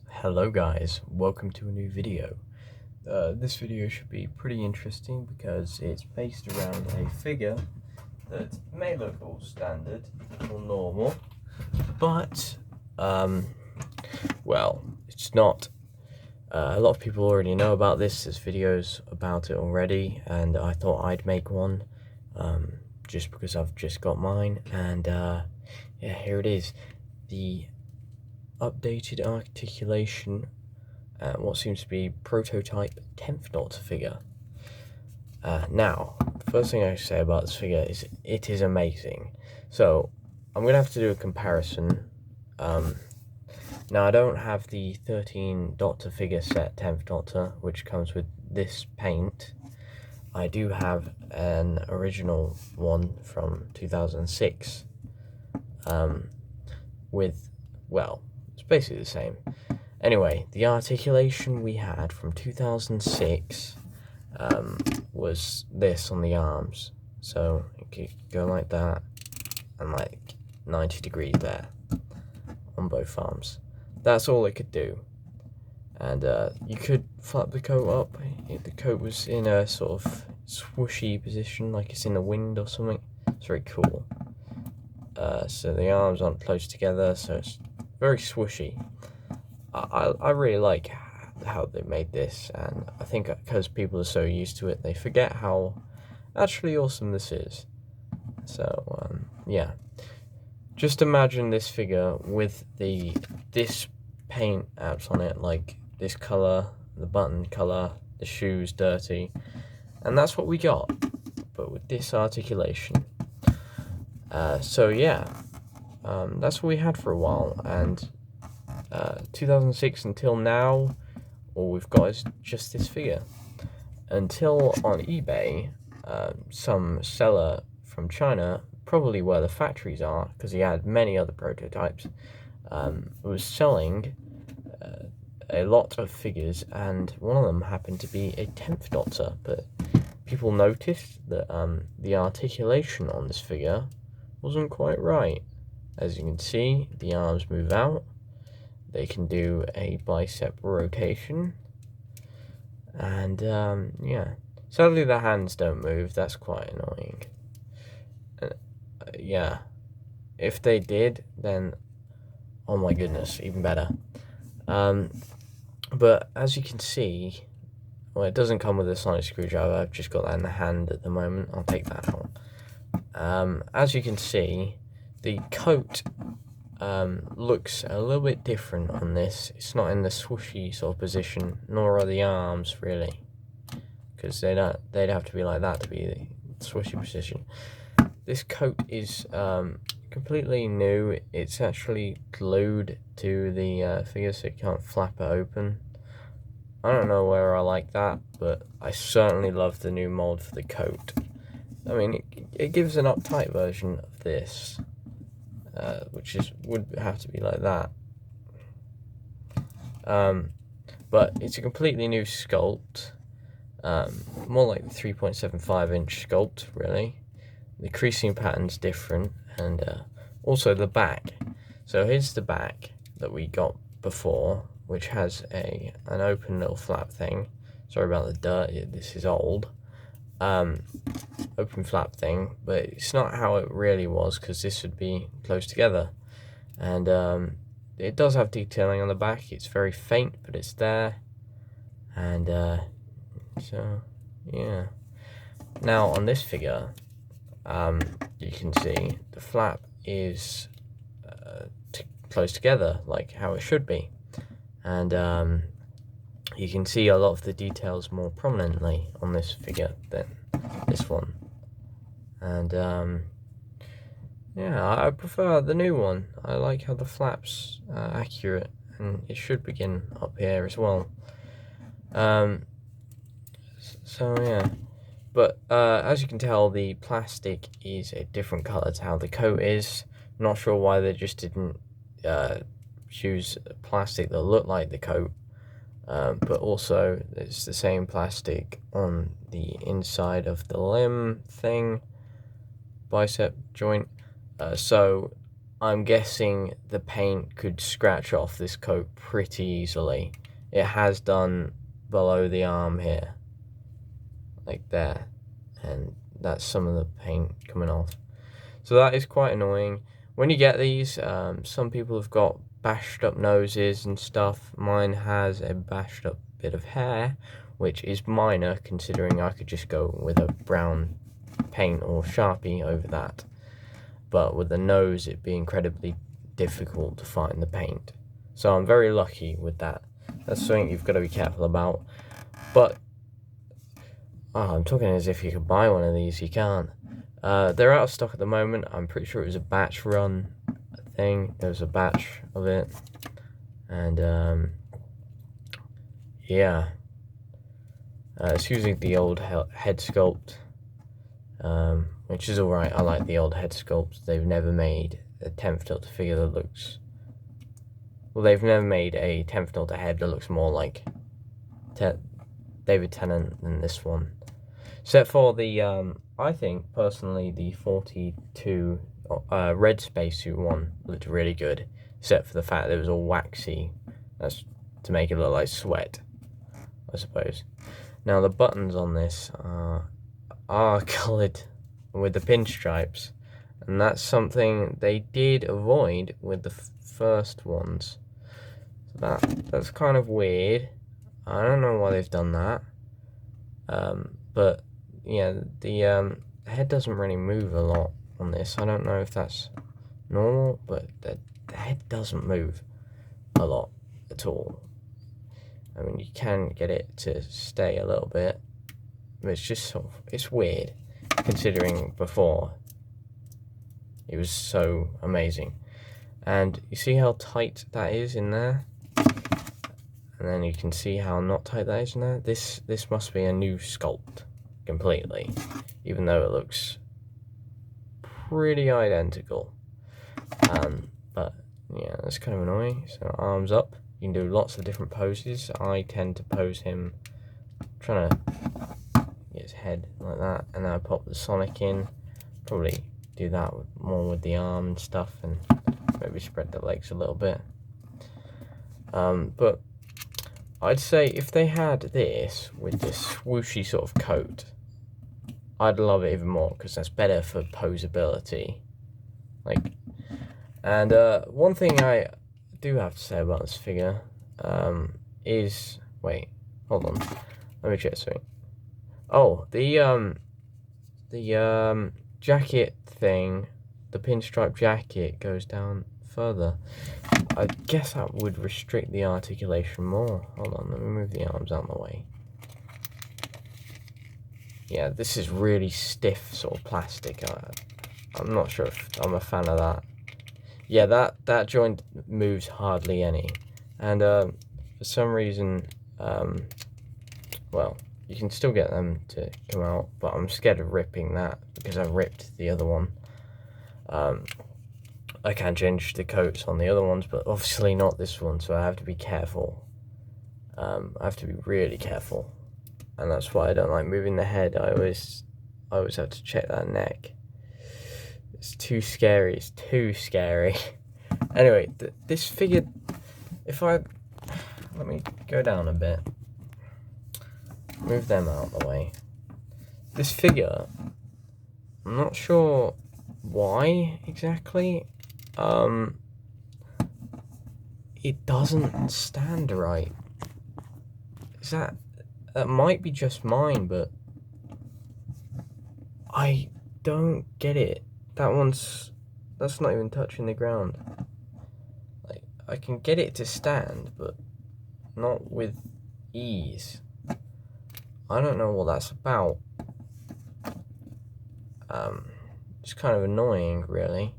Hello guys, welcome to a new video. This video should be pretty interesting because it's based around a figure that may look all standard or normal, but well, it's not. A lot of people already know about this. There's videos about it already, and I thought I'd make one just because I've just got mine. And yeah, here it is, the updated articulation, what seems to be prototype 10th Doctor figure. Now, the first thing I say about this figure is it is amazing. So I'm gonna have to do a comparison. Now I don't have the 13 Doctor figure set 10th Doctor, which comes with this paint. I do have an original one from 2006 with, well, it's basically the same. Anyway, the articulation we had from 2006 was this on the arms. So it could go like that and like 90 degrees there on both arms. That's all it could do. And you could flap the coat up if the coat was in a sort of swooshy position, like it's in the wind or something. It's very cool. So the arms aren't close together, so it's very swooshy. I really like how they made this, and I think because people are so used to it, they forget how actually awesome this is. So yeah, just imagine this figure with this paint apps on it, like this color, the button color, the shoes dirty, and that's what we got, but with this articulation. So yeah, that's what we had for a while, and 2006 until now, all we've got is just this figure. Until on eBay, some seller from China, probably where the factories are, because he had many other prototypes, was selling a lot of figures, and one of them happened to be a 10th Doctor, but people noticed that the articulation on this figure wasn't quite right. As you can see, the arms move out. They can do a bicep rotation, and yeah, sadly the hands don't move. That's quite annoying. Yeah, if they did, then oh my goodness, even better. But as you can see, well, it doesn't come with a sonic screwdriver. I've just got that in the hand at the moment. I'll take that out. As you can see, the coat looks a little bit different on this. It's not in the swooshy sort of position, nor are the arms really, because they'd have to be like that to be the swooshy position. This coat is completely new. It's actually glued to the figure, so you can't flap it open. I don't know where I like that, but I certainly love the new mold for the coat. I mean, it gives an uptight version of this, which would have to be like that. But it's a completely new sculpt, more like the 3.75 inch sculpt, really. The creasing pattern's different, and also the back. So here's the back that we got before, which has an open little flap thing. Sorry about the dirt, this is old. Open flap thing, but it's not how it really was, because this would be close together. And it does have detailing on the back. It's very faint, but it's there. And so yeah. Now on this figure, you can see the flap is close together, like how it should be. And you can see a lot of the details more prominently on this figure than this one. And yeah, I prefer the new one. I like how the flap's accurate, and it should begin up here as well. So yeah, but as you can tell, the plastic is a different color to how the coat is. Not sure why they just didn't choose plastic that looked like the coat, but also it's the same plastic on the inside of the limb thing, bicep joint. So I'm guessing the paint could scratch off this coat pretty easily. It has done below the arm here, like there, and that's some of the paint coming off. So that is quite annoying. When you get these, some people have got bashed up noses and stuff. Mine has a bashed up bit of hair, which is minor considering I could just go with a brown paint or Sharpie over that. But with the nose, it'd be incredibly difficult to find the paint. So I'm very lucky with that. That's something you've got to be careful about. But I'm talking as if you could buy one of these. You can't. They're out of stock at the moment. I'm pretty sure it was a batch run thing. There was a batch of it. And yeah. It's using the old Head Sculpt. Which is alright. I like the old Head Sculpts. They've never made a 10th Doctor figure that looks... Well, they've never made a 10th Doctor head that looks more like David Tennant than this one. Except for the, I think, personally, the 42 red spacesuit one looked really good. Except for the fact that it was all waxy. That's to make it look like sweat, I suppose. Now, the buttons on this are coloured with the pinstripes, and that's something they did avoid with the first ones. So that's kind of weird. I don't know why they've done that. But yeah, the head doesn't really move a lot on this. I don't know if that's normal, but the head doesn't move a lot at all. I mean, you can get it to stay a little bit, but it's just sort of, it's weird considering before it was so amazing. And you see how tight that is in there, and then you can see how not tight that is in there. This must be a new sculpt completely, even though it looks pretty identical. But yeah, that's kind of annoying. So arms up, you can do lots of different poses. I tend to pose him trying to get his head like that, and then I pop the Sonic in. Probably do that more with the arm and stuff, and maybe spread the legs a little bit. But I'd say if they had this with this swooshy sort of coat, I'd love it even more, because that's better for posability. And one thing I do have to say about this figure is, wait, hold on, let me check something. Oh, the jacket thing, the pinstripe jacket goes down further. I guess that would restrict the articulation more. Hold on, let me move the arms out of the way. Yeah, this is really stiff sort of plastic. I'm not sure if I'm a fan of that. Yeah, that joint moves hardly any. And for some reason, well, you can still get them to come out, but I'm scared of ripping that because I ripped the other one. I can change the coats on the other ones, but obviously not this one, so I have to be careful. I have to be really careful, and that's why I don't like moving the head. I always have to check that neck. It's too scary. It's too scary. Anyway, this figure, let me go down a bit. Move them out of the way. This figure, I'm not sure why exactly. It doesn't stand right. That might be just mine, but I don't get it. That's not even touching the ground. Like, I can get it to stand, but not with ease. I don't know what that's about. It's kind of annoying, really.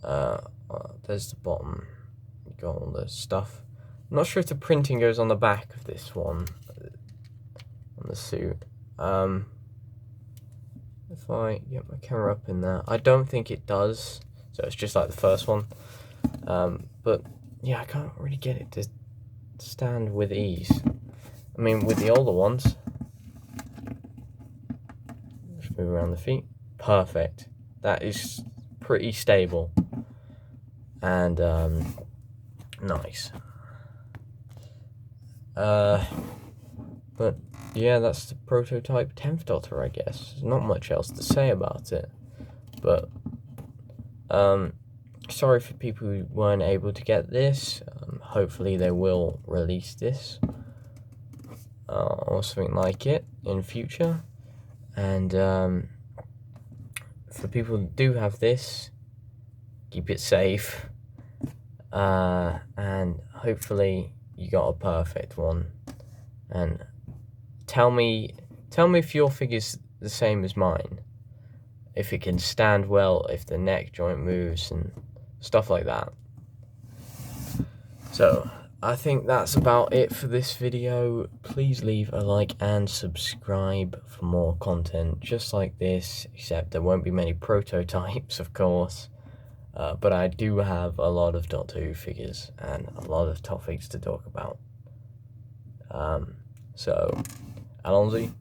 There's the bottom. You got all the stuff. I'm not sure if the printing goes on the back of this one, on the suit. If I get my camera up in there, I don't think it does. So it's just like the first one. But yeah, I can't really get it to stand with ease. I mean, with the older ones, just move around the feet. Perfect. That is pretty stable. and nice. But yeah, that's the prototype 10th Doctor, I guess. There's not much else to say about it. But sorry for people who weren't able to get this. Hopefully they will release this or something like it in future. And for people who do have this, keep it safe. And hopefully you got a perfect one. And tell me if your figure's the same as mine. If it can stand well, if the neck joint moves and stuff like that. So, I think that's about it for this video. Please leave a like and subscribe for more content just like this, except there won't be many prototypes, of course. But I do have a lot of Doctor Who figures and a lot of topics to talk about. So, allons-y.